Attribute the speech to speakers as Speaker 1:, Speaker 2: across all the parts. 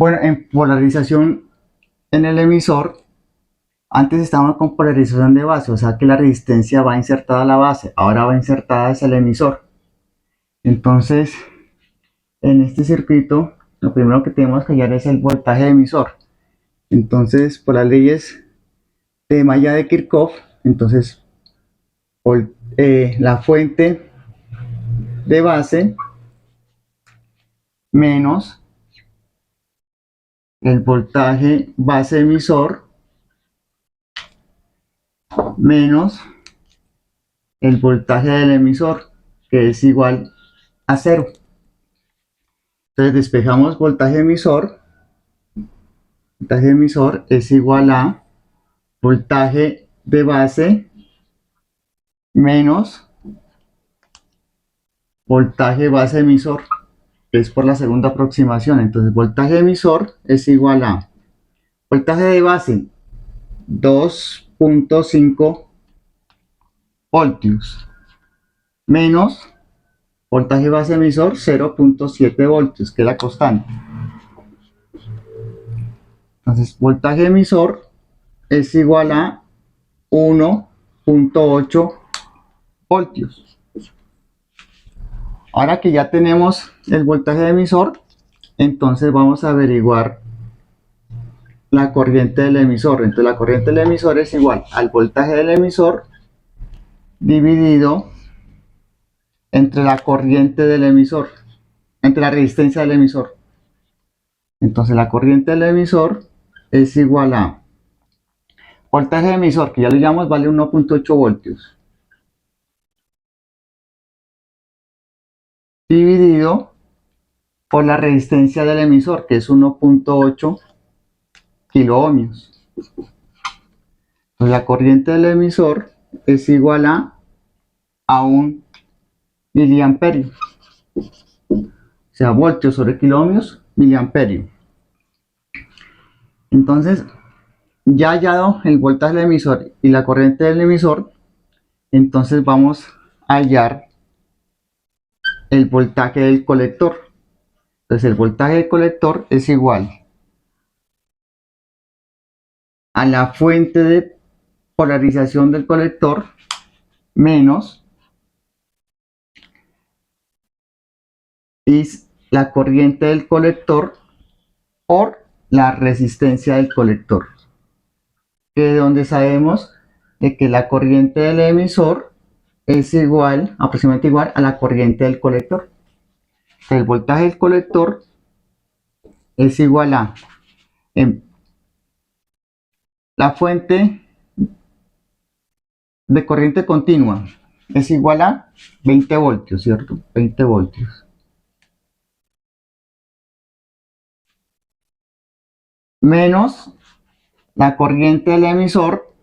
Speaker 1: Bueno, en polarización en el emisor, antes estábamos con polarización de base, o sea que la resistencia va insertada a la base, ahora va insertada hacia el emisor. Entonces, en este circuito, lo primero que tenemos que hallar es el voltaje de emisor. Entonces, por las leyes de malla de Kirchhoff, entonces la fuente de base menos el voltaje base emisor menos el voltaje del emisor, que es igual a 0. Entonces despejamos voltaje emisor. Voltaje emisor es igual a voltaje de base menos voltaje base emisor, que es por la segunda aproximación. Entonces voltaje emisor es igual a voltaje de base 2.5 voltios menos voltaje base emisor 0.7 voltios, que es la constante. Entonces voltaje emisor es igual a 1.8 voltios. Ahora que ya tenemos el voltaje de emisor, entonces vamos a averiguar la corriente del emisor. Entonces la corriente del emisor es igual al voltaje del emisor dividido entre la corriente del emisor, entre la resistencia del emisor. Entonces la corriente del emisor es igual a voltaje de emisor, que ya lo llamamos, vale 1.8 voltios, dividido por la resistencia del emisor, que es 1.8 kilo ohmios. Entonces la corriente del emisor es igual a 1 miliamperio. O sea, voltios sobre kilo ohmios, miliamperio. Entonces, ya hallado el voltaje del emisor y la corriente del emisor, entonces vamos a hallar el voltaje del colector. Entonces el voltaje del colector es igual a la fuente de polarización del colector menos la corriente del colector por la resistencia del colector, que de donde sabemos de que la corriente del emisor es igual, aproximadamente igual a la corriente del colector. El voltaje del colector es igual a la fuente de corriente continua es igual a 20 voltios, ¿cierto? 20 voltios. Menos la corriente del emisor,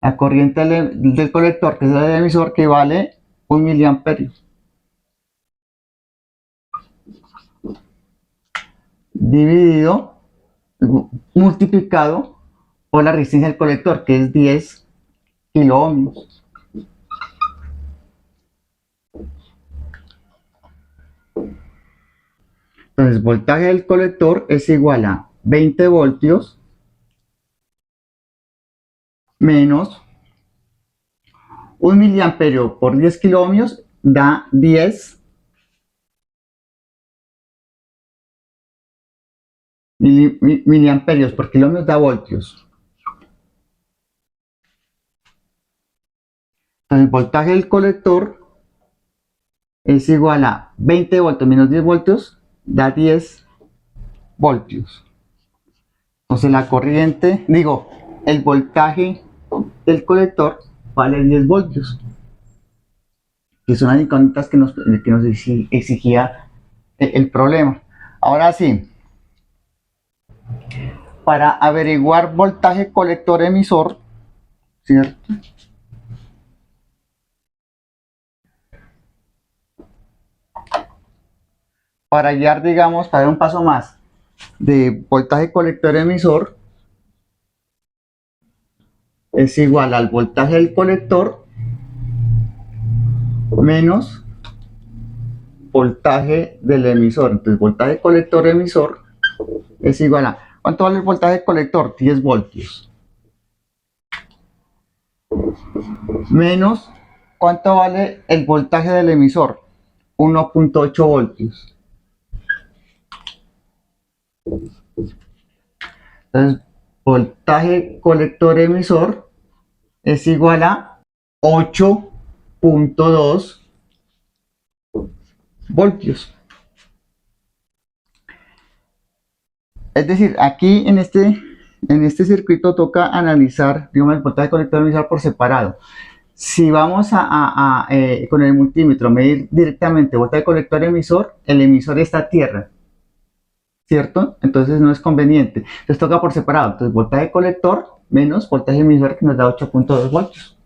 Speaker 1: la corriente del colector, que es la del emisor, que vale 1 miliamperio. Dividido, multiplicado por la resistencia del colector, que es 10 kilo ohmios. Entonces, voltaje del colector es igual a 20 voltios menos 1 miliamperio por 10 kilo ohmios da 10 miliamperios por kilo ohmios da voltios. Entonces, el voltaje del colector es igual a 20 voltios menos 10 voltios da 10 voltios. Entonces la corriente, el voltaje del colector vale 10 voltios, que son las incógnitas que nos exigía el problema. Ahora sí, para averiguar voltaje colector emisor, ¿cierto? Para hallar, digamos, para dar un paso más de voltaje colector emisor, es igual al voltaje del colector menos voltaje del emisor. Entonces, voltaje colector emisor es igual a, ¿cuánto vale el voltaje colector? 10 voltios. Menos, ¿cuánto vale el voltaje del emisor? 1.8 voltios. Entonces, voltaje colector emisor es igual a 8.2 voltios. Es decir, aquí en este circuito toca analizar, digamos, el voltaje colector emisor por separado. Si vamos con el multímetro medir directamente voltaje colector emisor, el emisor está a tierra, ¿cierto? Entonces no es conveniente. Entonces toca por separado. Entonces voltaje colector menos voltaje emisor, que nos da 8.2 voltios.